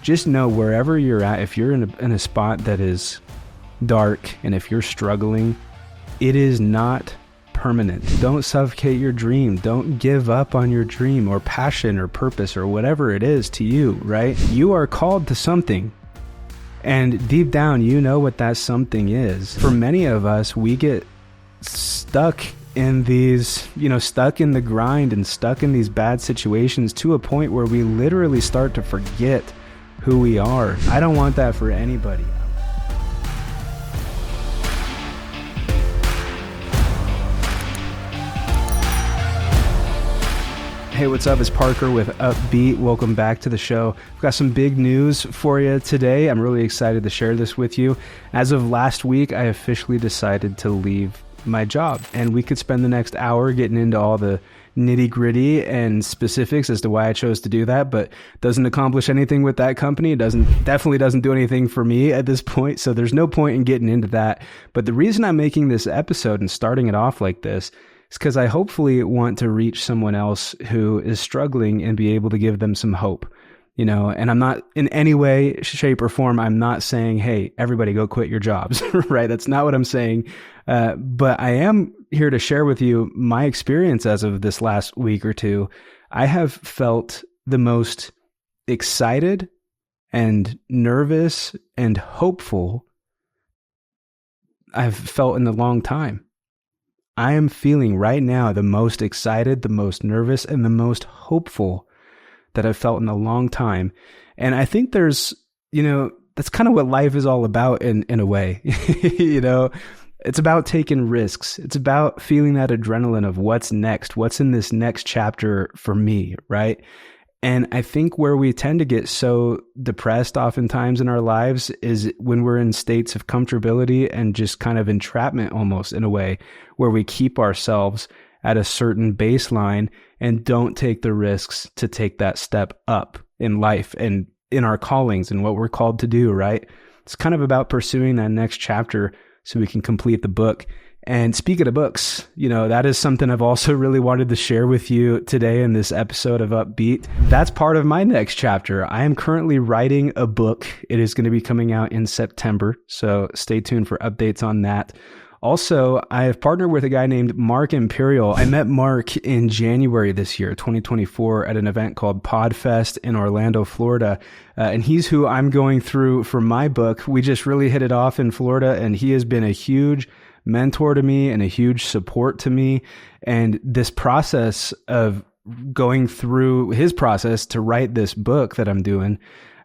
just know wherever you're at, if you're in a spot that is dark and if you're struggling, it is not permanent. Don't suffocate your dream. Don't give up on your dream or passion or purpose or whatever it is to you, right? You are called to something. And deep down, you know what that something is. For many of us, we get stuck in these, stuck in the grind and stuck in these bad situations to a point where we literally start to forget who we are. I don't want that for anybody. Hey, what's up? It's Parker with UPBEAT. Welcome back to the show. I've got some big news for you today. I'm really excited to share this with you. As of last week, I officially decided to leave my job, and we could spend the next hour getting into all the nitty-gritty and specifics as to why I chose to do that, but doesn't accomplish anything with that company. It definitely doesn't do anything for me at this point, so there's no point in getting into that. But the reason I'm making this episode and starting it off like this is because I hopefully want to reach someone else who is struggling and be able to give them some hope, and I'm not in any way, shape, or form, I'm not saying, hey, everybody go quit your jobs, right? That's not what I'm saying. But I am here to share with you my experience as of this last week or two. I have felt the most excited and nervous and hopeful I've felt in a long time. I am feeling right now the most excited, the most nervous, and the most hopeful that I've felt in a long time. And I think there's, that's kind of what life is all about in a way. It's about taking risks. It's about feeling that adrenaline of what's next, what's in this next chapter for me, right? And I think where we tend to get so depressed oftentimes in our lives is when we're in states of comfortability and just kind of entrapment almost in a way, where we keep ourselves at a certain baseline and don't take the risks to take that step up in life and in our callings and what we're called to do, right? It's kind of about pursuing that next chapter so we can complete the book. And speaking of books, that is something I've also really wanted to share with you today in this episode of UPBEAT. That's part of my next chapter. I am currently writing a book. It is going to be coming out in September, so stay tuned for updates on that. Also, I have partnered with a guy named Mark Imperial. I met Mark in January this year, 2024, at an event called PodFest in Orlando, Florida. And he's who I'm going through for my book. We just really hit it off in Florida, and he has been a huge mentor to me and a huge support to me. And this process of going through his process to write this book that I'm doing,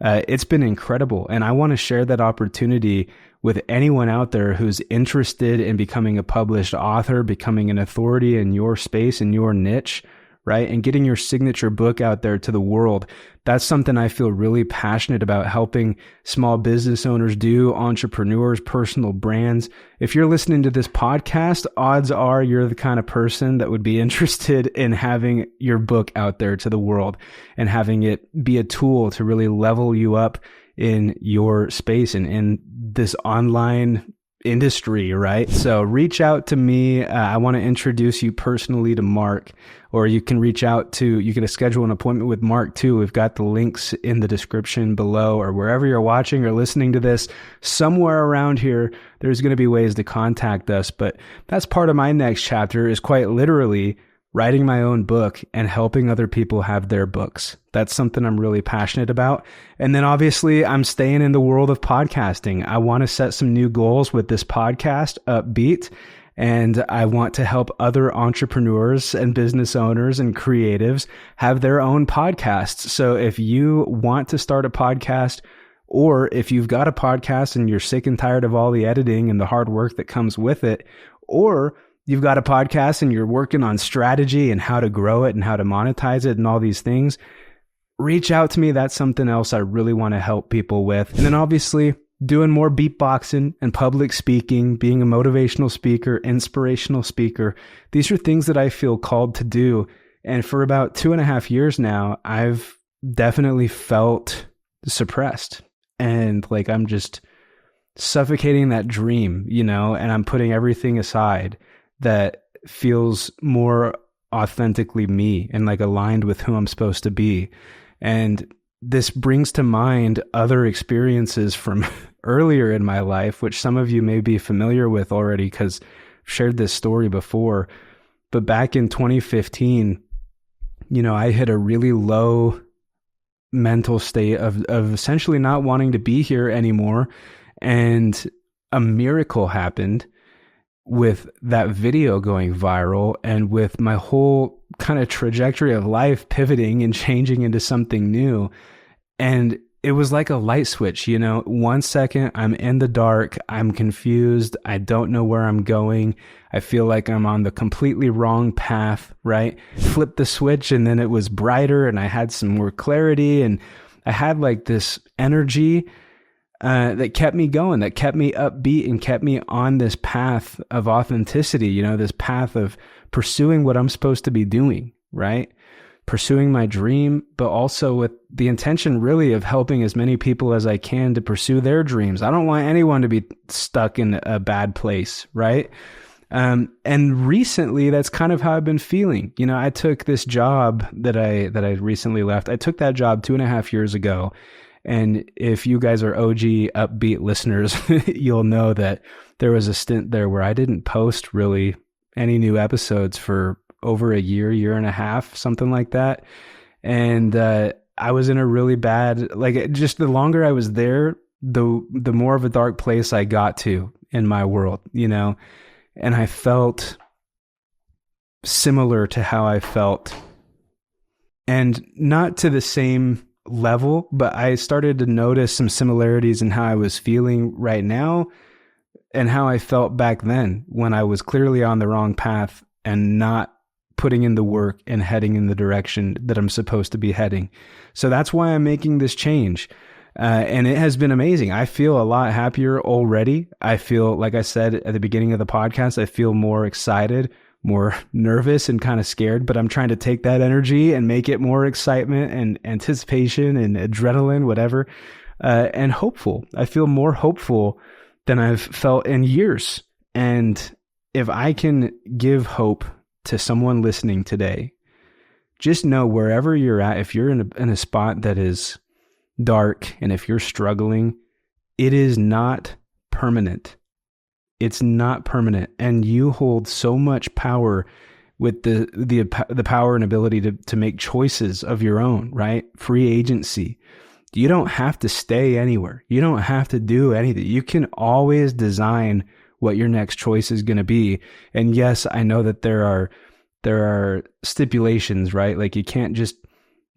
it's been incredible. And I want to share that opportunity with anyone out there who's interested in becoming a published author, becoming an authority in your space, in your niche, right? And getting your signature book out there to the world. That's something I feel really passionate about helping small business owners do, entrepreneurs, personal brands. If you're listening to this podcast, odds are you're the kind of person that would be interested in having your book out there to the world and having it be a tool to really level you up in your space and in this online industry, right? So reach out to me. I want to introduce you personally to Mark, or you can you can schedule an appointment with Mark too. We've got the links in the description below, or wherever you're watching or listening to this, somewhere around here, there's going to be ways to contact us. But that's part of my next chapter, is quite literally writing my own book and helping other people have their books. That's something I'm really passionate about. And then obviously I'm staying in the world of podcasting. I want to set some new goals with this podcast, UPBEAT, and I want to help other entrepreneurs and business owners and creatives have their own podcasts. So if you want to start a podcast, or if you've got a podcast and you're sick and tired of all the editing and the hard work that comes with it, or you've got a podcast and you're working on strategy and how to grow it and how to monetize it and all these things, reach out to me. That's something else I really want to help people with. And then obviously doing more beatboxing and public speaking, being a motivational speaker, inspirational speaker. These are things that I feel called to do. And for about 2.5 years now, I've definitely felt suppressed and like I'm just suffocating that dream, and I'm putting everything aside that feels more authentically me and like aligned with who I'm supposed to be. And this brings to mind other experiences from earlier in my life, which some of you may be familiar with already because I've shared this story before. But back in 2015, I hit a really low mental state of essentially not wanting to be here anymore. And a miracle happened with that video going viral and with my whole kind of trajectory of life pivoting and changing into something new. And it was like a light switch, 1 second I'm in the dark, I'm confused, I don't know where I'm going, I feel like I'm on the completely wrong path, right? Flip the switch and then it was brighter and I had some more clarity and I had like this energy that kept me going, that kept me upbeat and kept me on this path of authenticity, this path of pursuing what I'm supposed to be doing, right? Pursuing my dream, but also with the intention really of helping as many people as I can to pursue their dreams. I don't want anyone to be stuck in a bad place, right? And recently that's kind of how I've been feeling. I took this job that I recently left. I took that job 2.5 years ago. And if you guys are OG upbeat listeners, you'll know that there was a stint there where I didn't post really any new episodes for over a year and a half, something like that. And I was in a really bad, just the longer I was there, the more of a dark place I got to in my world, and I felt similar to how I felt, and not to the same level, but I started to notice some similarities in how I was feeling right now and how I felt back then when I was clearly on the wrong path and not putting in the work and heading in the direction that I'm supposed to be heading. So that's why I'm making this change. And it has been amazing. I feel a lot happier already. I feel, like I said at the beginning of the podcast, I feel more excited, more nervous and kind of scared, but I'm trying to take that energy and make it more excitement and anticipation and adrenaline, whatever, and hopeful. I feel more hopeful than I've felt in years. And if I can give hope to someone listening today, just know wherever you're at, if you're in a spot that is dark and if you're struggling, it is not permanent. It's not permanent. And you hold so much power with the power and ability to make choices of your own, right? Free agency. You don't have to stay anywhere. You don't have to do anything. You can always design what your next choice is going to be. And yes, I know that there are stipulations, right? Like you can't just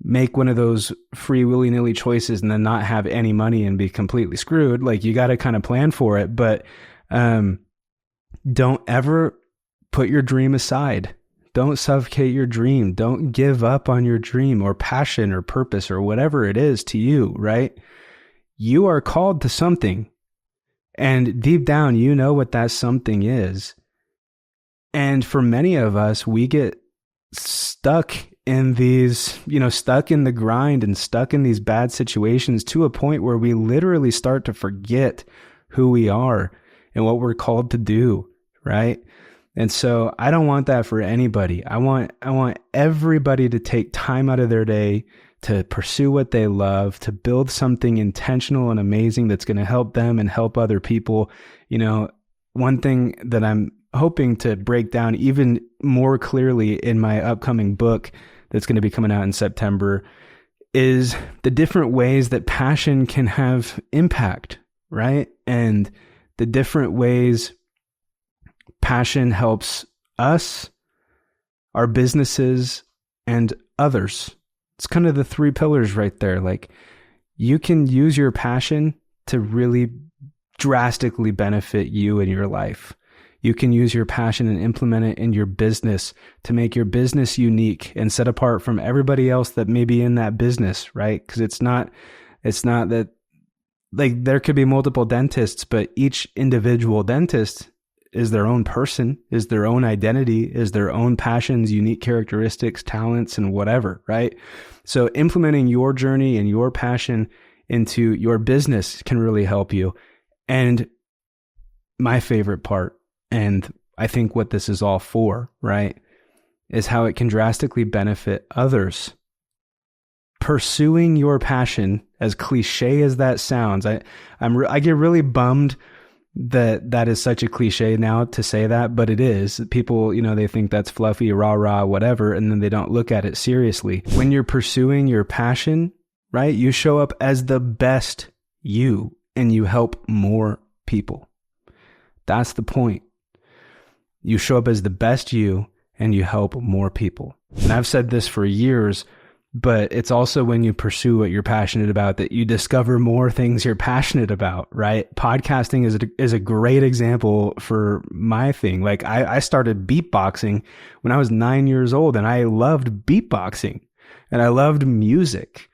make one of those free willy-nilly choices and then not have any money and be completely screwed. Like you got to kind of plan for it, but don't ever put your dream aside. Don't suffocate your dream. Don't give up on your dream or passion or purpose or whatever it is to you, right? You are called to something. And deep down, you know what that something is. And for many of us, we get stuck in these, stuck in the grind and stuck in these bad situations to a point where we literally start to forget who we are and what we're called to do, right? And so I don't want that for anybody. I want everybody to take time out of their day to pursue what they love, to build something intentional and amazing that's going to help them and help other people. One thing that I'm hoping to break down even more clearly in my upcoming book that's going to be coming out in September is the different ways that passion can have impact, right? And the different ways passion helps us, our businesses, and others. It's kind of the 3 pillars right there. Like you can use your passion to really drastically benefit you in your life. You can use your passion and implement it in your business to make your business unique and set apart from everybody else that may be in that business, right? Because it's not that, like, there could be multiple dentists, but each individual dentist is their own person, is their own identity, is their own passions, unique characteristics, talents, and whatever, right? So implementing your journey and your passion into your business can really help you. And my favorite part, and I think what this is all for, right, is how it can drastically benefit others pursuing your passion, as cliche as that sounds, I get really bummed that is such a cliche now to say that, but it is. People, they think that's fluffy, rah, rah, whatever, and then they don't look at it seriously. When you're pursuing your passion, right, you show up as the best you and you help more people. That's the point. You show up as the best you and you help more people. And I've said this for years, but it's also when you pursue what you're passionate about that you discover more things you're passionate about, right? Podcasting is a great example for my thing. Like I started beatboxing when I was 9 years old, and I loved beatboxing and I loved music.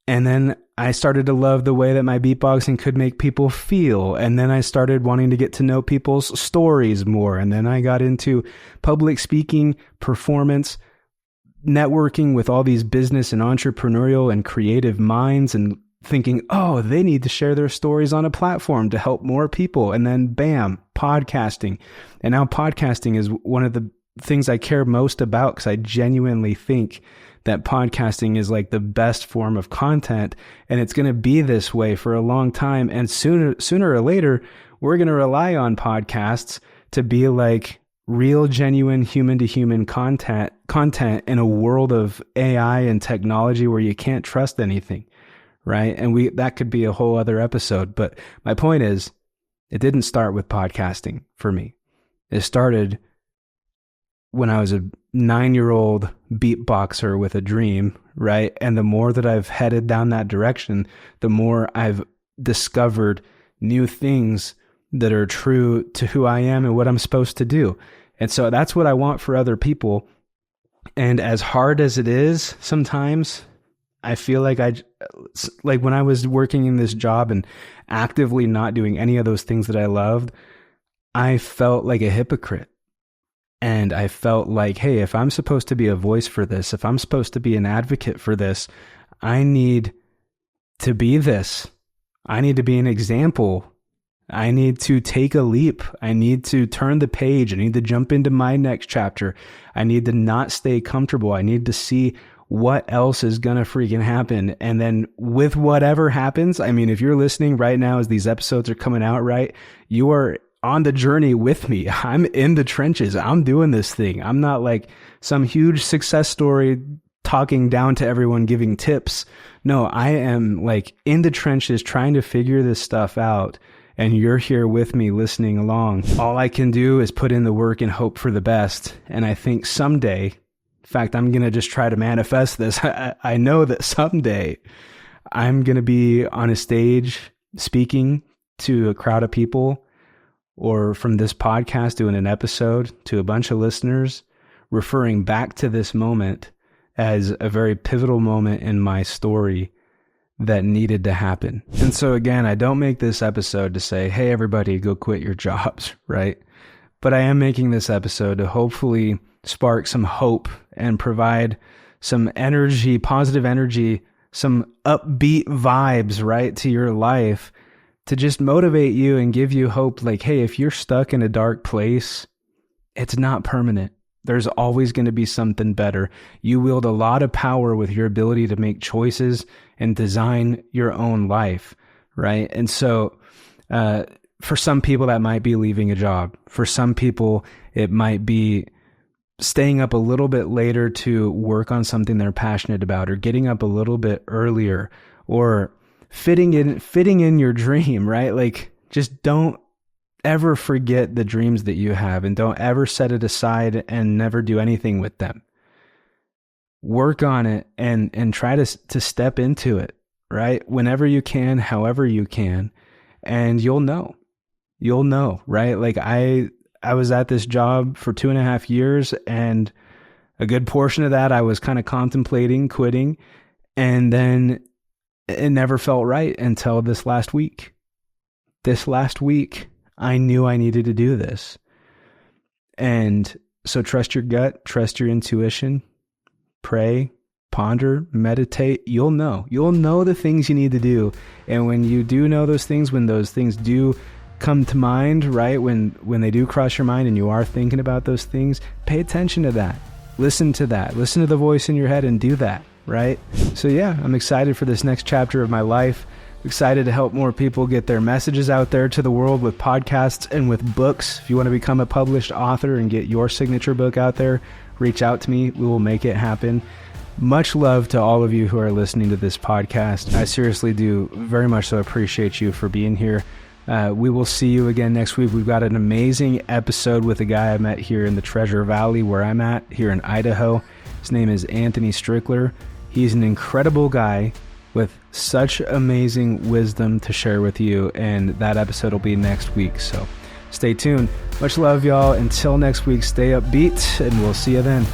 And then I started to love the way that my beatboxing could make people feel. And then I started wanting to get to know people's stories more. And then I got into public speaking, performance, networking with all these business and entrepreneurial and creative minds, and thinking, oh, they need to share their stories on a platform to help more people. And then bam, podcasting. And now podcasting is one of the things I care most about, because I genuinely think that podcasting is like the best form of content, and it's going to be this way for a long time. And sooner or later, we're going to rely on podcasts to be like real, genuine human to human content in a world of AI and technology where you can't trust anything, right? And that could be a whole other episode. But my point is, it didn't start with podcasting for me. It started when I was a 9-year-old beatboxer with a dream, right? And the more that I've headed down that direction, the more I've discovered new things that are true to who I am and what I'm supposed to do. And so that's what I want for other people. And as hard as it is, sometimes I feel like when I was working in this job and actively not doing any of those things that I loved, I felt like a hypocrite. And I felt like, hey, if I'm supposed to be a voice for this, if I'm supposed to be an advocate for this, I need to be this. I need to be an example. I need to take a leap. I need to turn the page. I need to jump into my next chapter. I need to not stay comfortable. I need to see what else is going to freaking happen. And then with whatever happens, I mean, if you're listening right now as these episodes are coming out, right, you are on the journey with me. I'm in the trenches. I'm doing this thing. I'm not like some huge success story talking down to everyone, giving tips. No, I am like in the trenches trying to figure this stuff out. And you're here with me listening along. All I can do is put in the work and hope for the best. And I think someday, in fact, I'm going to just try to manifest this. I know that someday I'm going to be on a stage speaking to a crowd of people, or from this podcast doing an episode to a bunch of listeners, referring back to this moment as a very pivotal moment in my story that needed to happen. And so again, I don't make this episode to say, hey, everybody, go quit your jobs, right? But I am making this episode to hopefully spark some hope and provide some energy, positive energy, some upbeat vibes, right, to your life, to just motivate you and give you hope. Like, hey, if you're stuck in a dark place, it's not permanent. There's always going to be something better. You wield a lot of power with your ability to make choices and design your own life, right? And so for some people, that might be leaving a job. For some people, it might be staying up a little bit later to work on something they're passionate about, or getting up a little bit earlier, or fitting in your dream, right? Like, just don't ever forget the dreams that you have, and don't ever set it aside and never do anything with them. Work on it and try to step into it, right? Whenever you can, however you can, and you'll know, right? Like I was at this job for 2.5 years, and a good portion of that I was kind of contemplating quitting, and then it never felt right until this last week. I knew I needed to do this. And so trust your gut, trust your intuition, pray, ponder, meditate. You'll know the things you need to do. And when you do know those things, when those things do come to mind, right? When they do cross your mind and you are thinking about those things, pay attention to that. Listen to that. Listen to the voice in your head and do that. right? So yeah, I'm excited for this next chapter of my life. Excited to help more people get their messages out there to the world with podcasts and with books. If you want to become a published author and get your signature book out there, reach out to me. We will make it happen. Much love to all of you who are listening to this podcast. I seriously do very much so appreciate you for being here. We will see you again next week. We've got an amazing episode with a guy I met here in the Treasure Valley where I'm at here in Idaho. His name is Anthony Strickler. He's an incredible guy with such amazing wisdom to share with you, and that episode will be next week. So stay tuned. Much love, y'all. Until next week, stay upbeat, and we'll see you then.